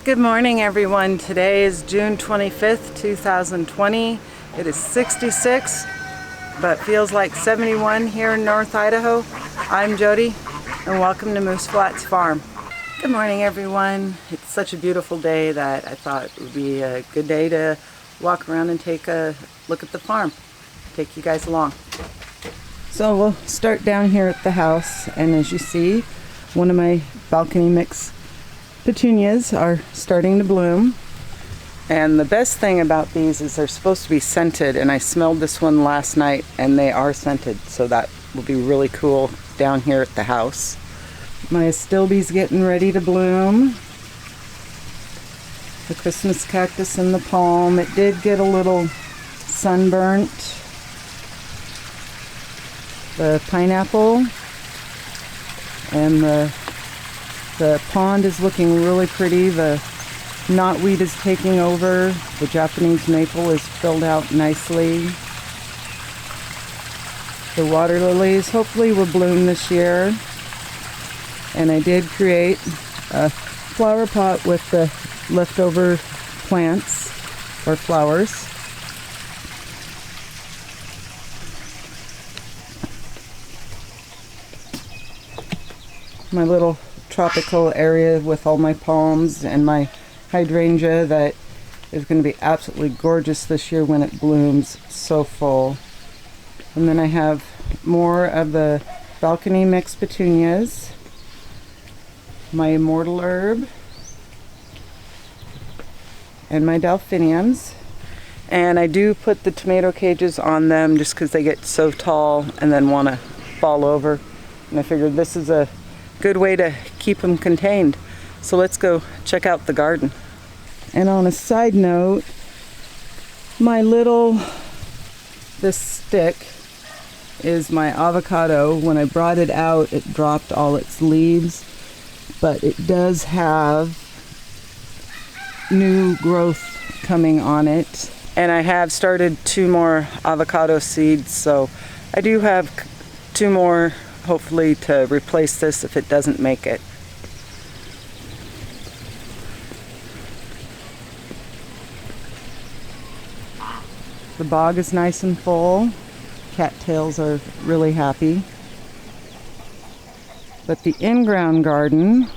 Good morning, everyone. Today is June 25th, 2020. It is 66, but feels like 71 here in North Idaho. I'm Jody, and welcome to Moose Flats Farm. Good morning, everyone. It's such a beautiful day that I thought it would be a good day to walk around and take a look at the farm. Take you guys along. So we'll start down here at the house, and as you see, one of my balcony mix petunias are starting to bloom. And the best thing about these is they're supposed to be scented, and I smelled this one last night and they are scented, so that will be really cool down here at the house. My astilbe's getting ready to bloom. The Christmas cactus and the palm, it did get a little sunburnt. The pineapple and the pond is looking really pretty. The knotweed is taking over. The Japanese maple is filled out nicely. The water lilies hopefully will bloom this year. And I did create a flower pot with the leftover plants or flowers. My little tropical area with all my palms and my hydrangea that is going to be absolutely gorgeous this year when it blooms so full. And then I have more of the balcony mix petunias, my immortal herb, and my delphiniums. And I do put the tomato cages on them just because they get so tall and then want to fall over. And I figured this is a good way to keep them contained. So let's go check out the garden. And on a side note, this stick is my avocado. When I brought it out, it dropped all its leaves, but it does have new growth coming on it. And I have started 2 more avocado seeds, so I do have 2 more hopefully to replace this if it doesn't make it. The bog is nice and full. Cattails are really happy. But the in-ground garden,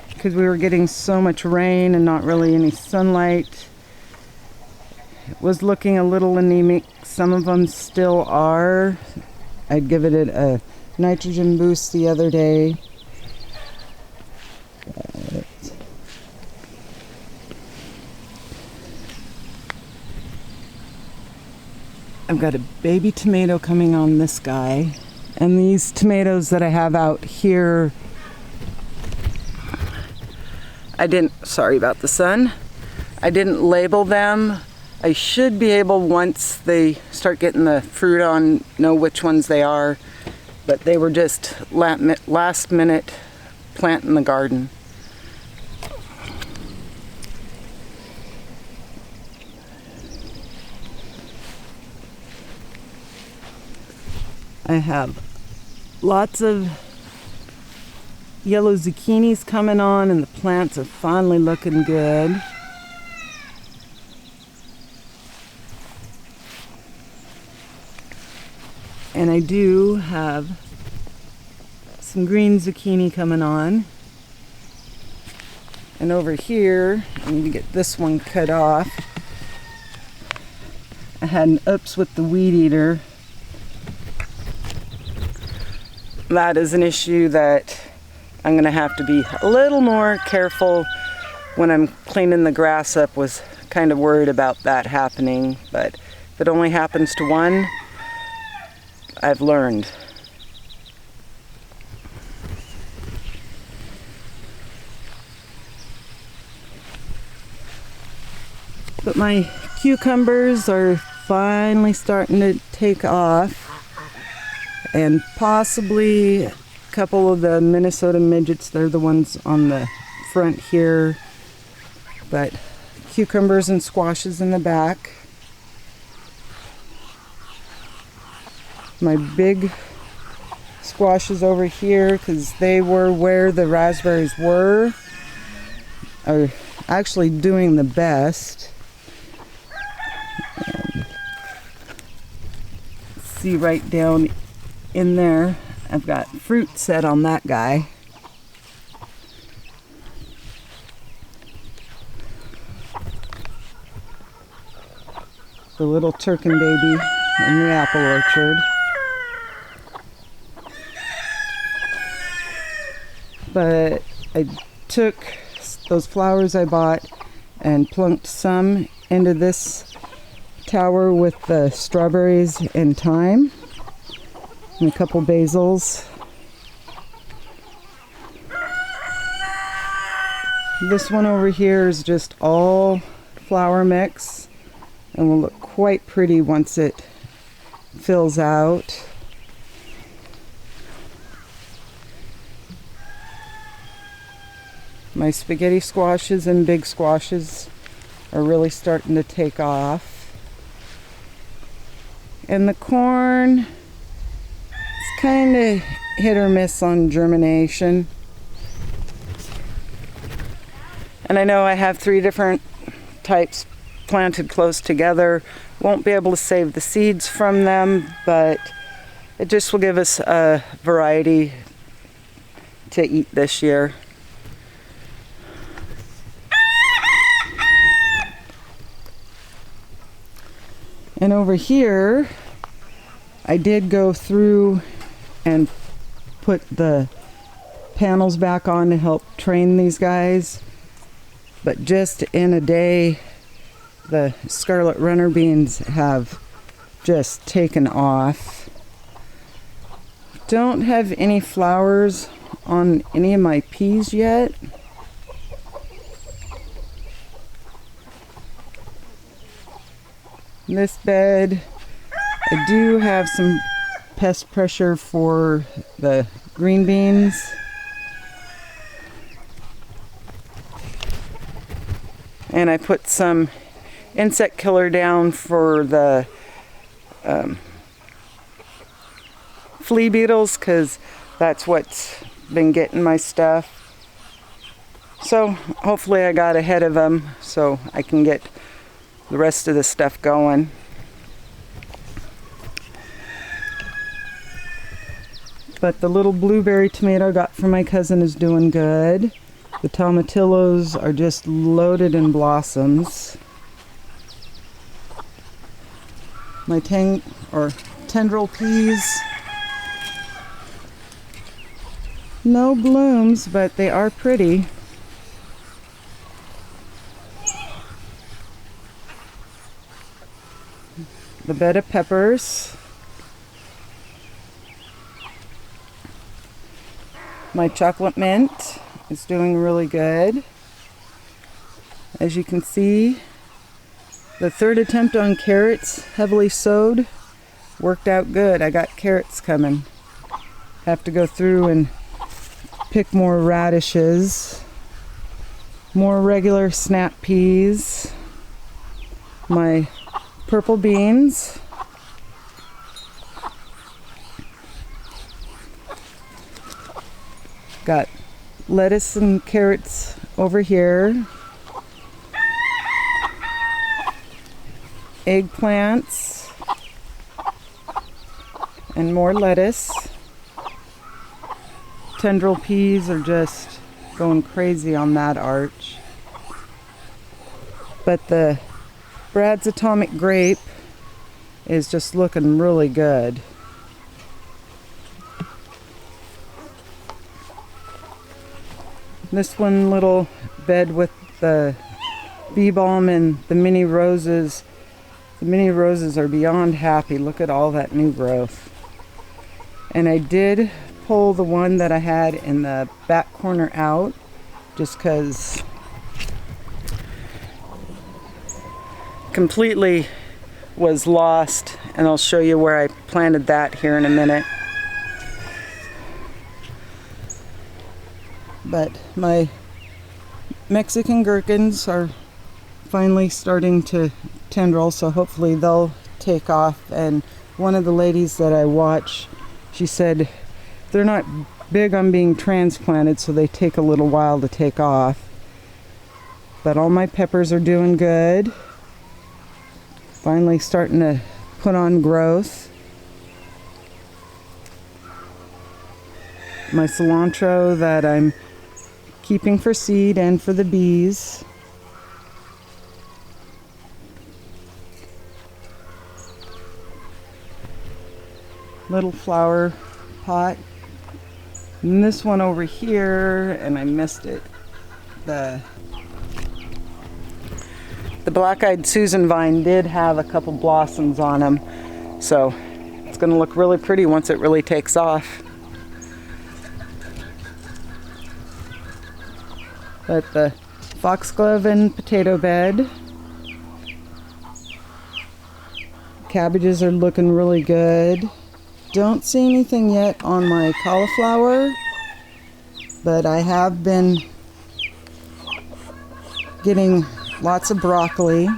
because we were getting so much rain and not really any sunlight, it was looking a little anemic. Some of them still are. I'd given it a nitrogen boost the other day. But I've got a baby tomato coming on this guy. And these tomatoes that I have out here, sorry about the sun. I didn't label them. I should be able, once they start getting the fruit on, know which ones they are. But they were just last minute plant in the garden. I have lots of yellow zucchinis coming on, and the plants are finally looking good. And I do have some green zucchini coming on. And over here, I need to get this one cut off. I had an oops with the weed eater. That is an issue that I'm going to have to be a little more careful when I'm cleaning the grass up. Was kind of worried about that happening, but if it only happens to one, I've learned. But my cucumbers are finally starting to take off, and possibly a couple of the Minnesota midgets. They're the ones on the front here, but cucumbers and squashes in the back. My big squashes over here, because they were where the raspberries were. are actually doing the best. See right down in there, I've got fruit set on that guy. The little Turkin baby in the apple orchard. But I took those flowers I bought and plunked some into this tower with the strawberries and thyme and a couple basils. This one over here is just all flower mix and will look quite pretty once it fills out. My spaghetti squashes and big squashes are really starting to take off. And the corn, it's kind of hit or miss on germination. And I know I have 3 different types planted close together. Won't be able to save the seeds from them, but it just will give us a variety to eat this year. And over here, I did go through and put the panels back on to help train these guys. But just in a day, the scarlet runner beans have just taken off. Don't have any flowers on any of my peas yet. This bed, I do have some pest pressure for the green beans. And I put some insect killer down for the flea beetles, because that's what's been getting my stuff. So hopefully I got ahead of them so I can get the rest of the stuff going. But the little blueberry tomato I got from my cousin is doing good. The tomatillos are just loaded in blossoms. My tendril peas, no blooms, but they are pretty. The bed of peppers. My chocolate mint is doing really good. As you can see, the 3rd attempt on carrots, heavily sowed, worked out good. I got carrots coming. Have to go through and pick more radishes, more regular snap peas, my purple beans, got lettuce and carrots over here, eggplants, and more lettuce. Tendril peas are just going crazy on that arch. But the Brad's Atomic Grape is just looking really good. This one little bed with the bee balm and the mini roses. The mini roses are beyond happy. Look at all that new growth. And I did pull the one that I had in the back corner out just because completely was lost, and I'll show you where I planted that here in a minute. But my Mexican gherkins are finally starting to tendril, so hopefully they'll take off. And one of the ladies that I watch, she said they're not big on being transplanted, so they take a little while to take off. But all my peppers are doing good. Finally starting to put on growth. My cilantro that I'm keeping for seed and for the bees. Little flower pot. And this one over here, and I missed it. The black-eyed Susan vine did have a couple blossoms on them, so it's going to look really pretty once it really takes off. But the foxglove and potato bed. Cabbages are looking really good. Don't see anything yet on my cauliflower, but I have been getting lots of broccoli.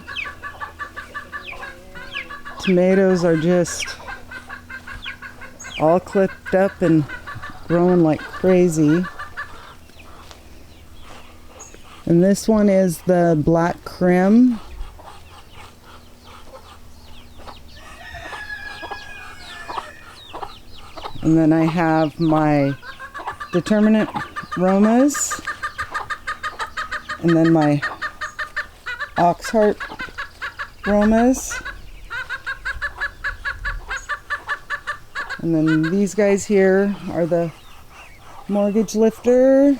Tomatoes are just all clipped up and growing like crazy. And this one is the black crim. And then I have my determinate Romas. And then my Oxheart Romas. And then these guys here are the Mortgage Lifter.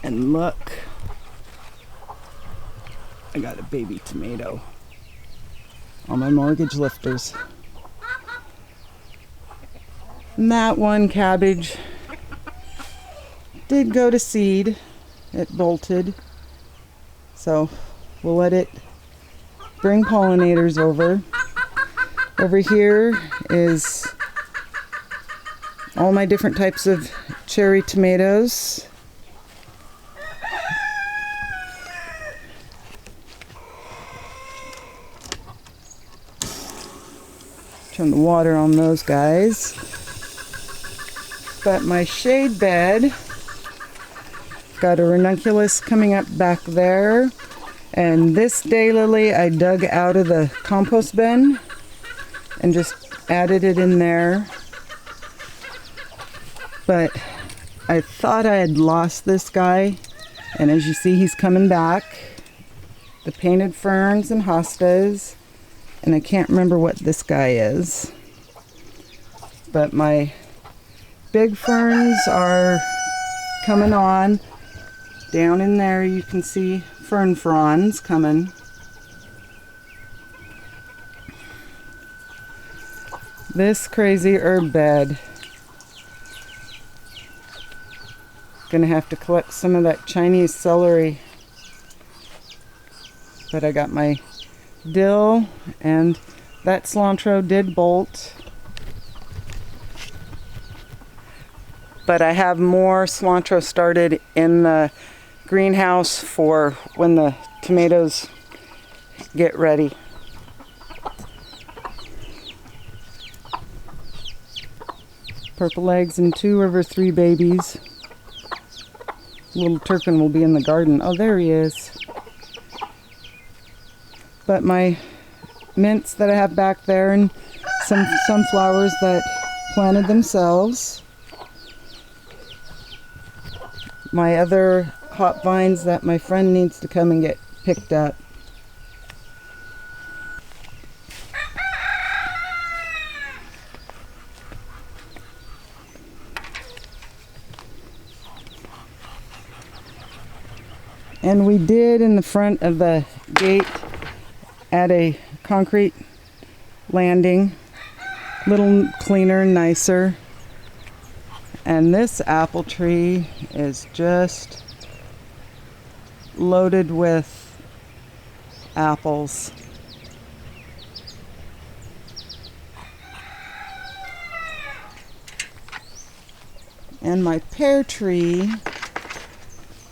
And look, I got a baby tomato on my Mortgage Lifters. And that one cabbage did go to seed. It bolted. So we'll let it bring pollinators over. Over here is all my different types of cherry tomatoes. Turn the water on those guys. But my shade bed, got a ranunculus coming up back there. And this daylily I dug out of the compost bin and just added it in there. But I thought I had lost this guy. And as you see, he's coming back. The painted ferns and hostas. And I can't remember what this guy is. But my big ferns are coming on. Down in there you can see fern fronds coming. This crazy herb bed. Gonna have to collect some of that Chinese celery. But I got my dill, and that cilantro did bolt. But I have more cilantro started in the greenhouse for when the tomatoes get ready. Purple eggs and 2 over 3 babies. Little Turpin will be in the garden. Oh, there he is. But my mints that I have back there, and some sunflowers that planted themselves. My other hop vines that my friend needs to come and get picked up. And we did in the front of the gate add a concrete landing, a little cleaner and nicer. And this apple tree is just loaded with apples. And my pear tree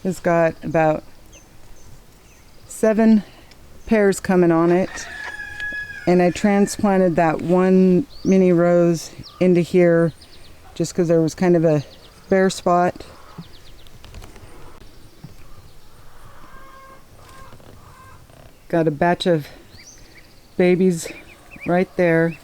has got about 7 pears coming on it, And I transplanted that one mini rose into here just because there was kind of a bare spot. Got a batch of babies right there.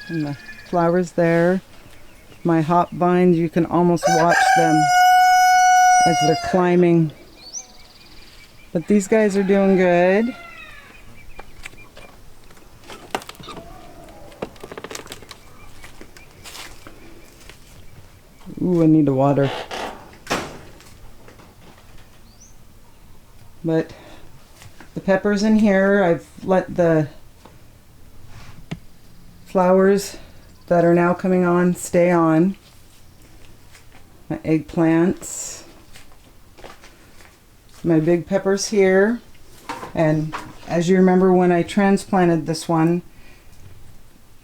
And the flowers there. My hop vines, you can almost watch them as they're climbing. But these guys are doing good. Ooh, I need to water. But the peppers in here, I've let the flowers that are now coming on stay on. My eggplants. My big peppers here. And as you remember, when I transplanted this one,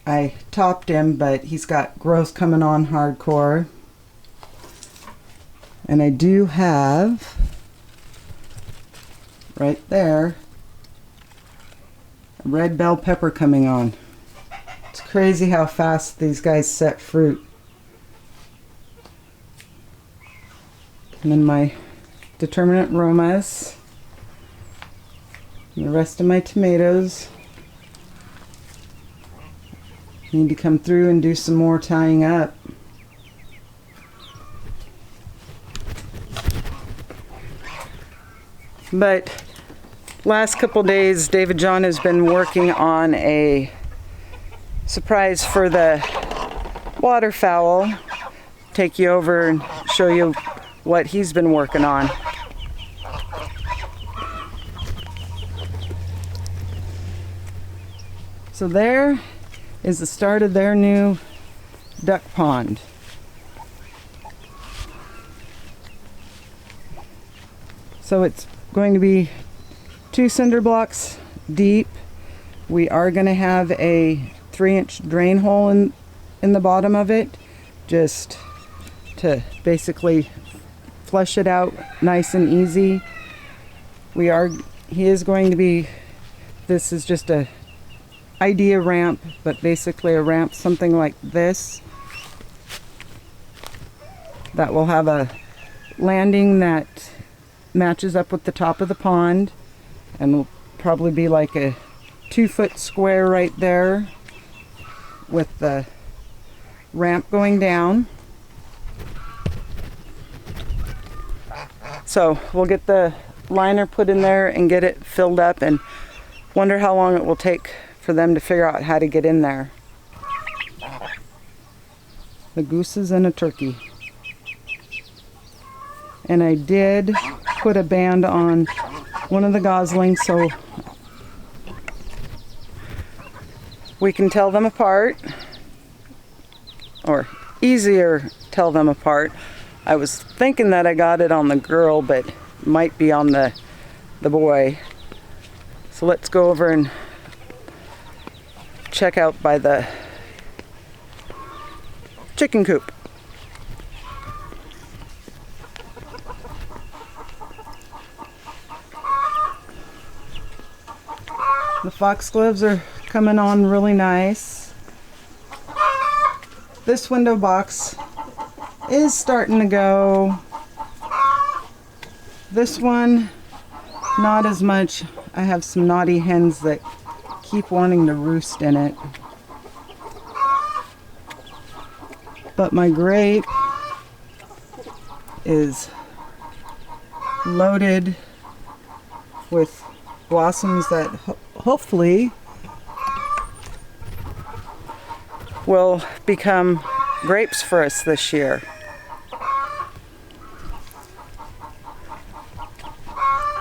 I topped him, but he's got growth coming on hardcore. And I do have, right there, a red bell pepper coming on. It's crazy how fast these guys set fruit. And then my determinate aromas. And the rest of my tomatoes need to come through and do some more tying up. But last couple days, David John has been working on a surprise for the waterfowl. Take you over and show you what he's been working on. So there is the start of their new duck pond. So it's going to be 2 cinder blocks deep. We are going to have a 3-inch drain hole in the bottom of it, just to basically flush it out nice and easy. He is going to be, this is just a idea ramp, but basically a ramp something like this that will have a landing that matches up with the top of the pond, and will probably be like a 2-foot square right there with the ramp going down. So we'll get the liner put in there and get it filled up, and wonder how long it will take for them to figure out how to get in there. The gooses and a turkey. And I did put a band on one of the goslings so we can tell them apart, or easier tell them apart. I was thinking that I got it on the girl, but might be on the boy. So let's go over and check out by the chicken coop. The foxgloves are coming on really nice. This window box is starting to go. This one, not as much. I have some naughty hens that keep wanting to roost in it. But my grape is loaded with blossoms that hopefully will become grapes for us this year.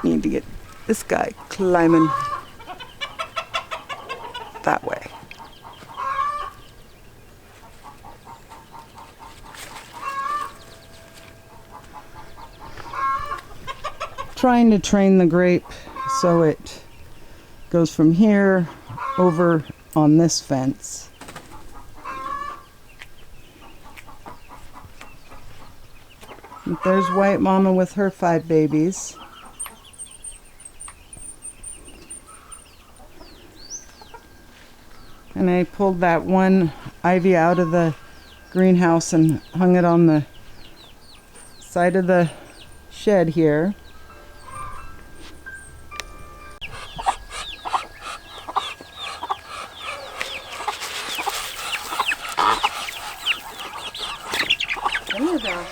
Need to get this guy climbing that way. Trying to train the grape so it goes from here over on this fence. There's White Mama with her 5 babies. And I pulled that one ivy out of the greenhouse and hung it on the side of the shed here. There you go.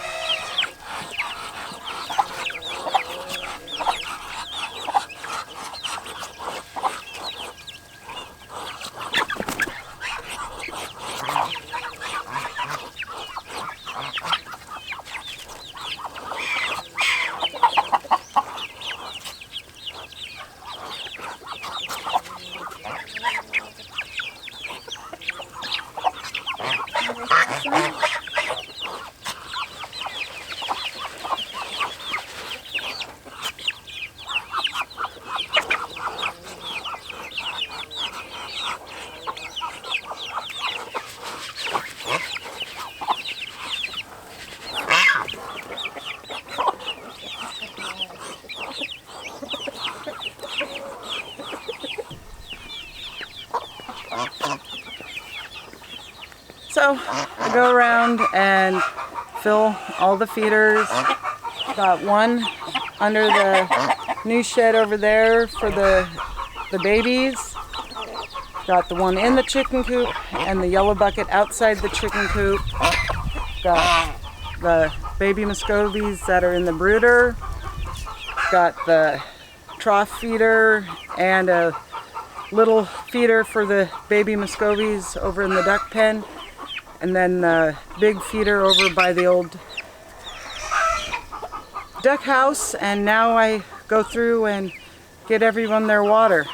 So I go around and fill all the feeders. Got one under the new shed over there for the babies. Got the one in the chicken coop and the yellow bucket outside the chicken coop. Got the baby Muscovies that are in the brooder. Got the trough feeder and a little feeder for the baby Muscovies over in the duck pen. And then the big feeder over by the old duck house. And now I go through and get everyone their water.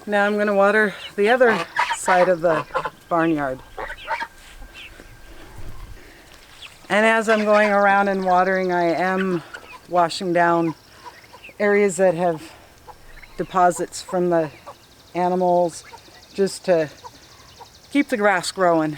Now I'm going to water the other side of the barnyard. And as I'm going around and watering, I am washing down areas that have deposits from the animals, just to keep the grass growing.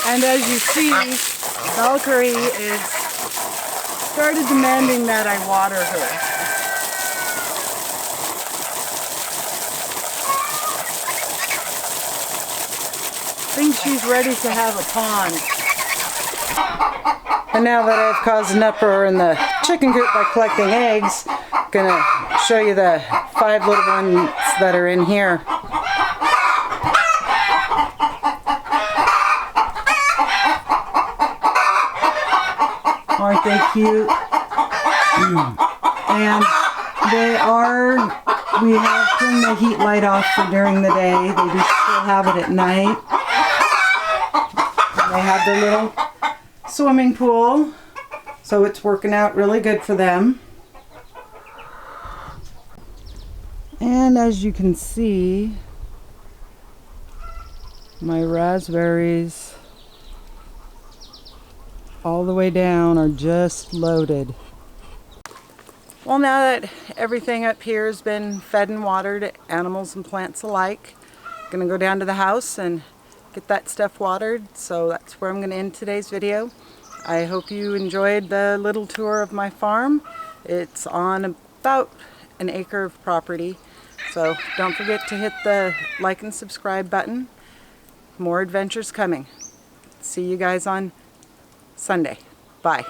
And as you see, Valkyrie is started demanding that I water her. I think she's ready to have a pond. And now that I've caused an uproar in the chicken coop by collecting eggs, I'm gonna show you the 5 little ones that are in here. Aren't they cute? And we have turned the heat light off for during the day. They do still have it at night. They have their little swimming pool, so it's working out really good for them. And as you can see, my raspberries all the way down are just loaded. Well, now that everything up here has been fed and watered, animals and plants alike, I'm gonna go down to the house and get that stuff watered. So that's where I'm gonna end today's video. I hope you enjoyed the little tour of my farm. It's on about an acre of property. So don't forget to hit the like and subscribe button. More adventures coming. See you guys on Sunday. Bye.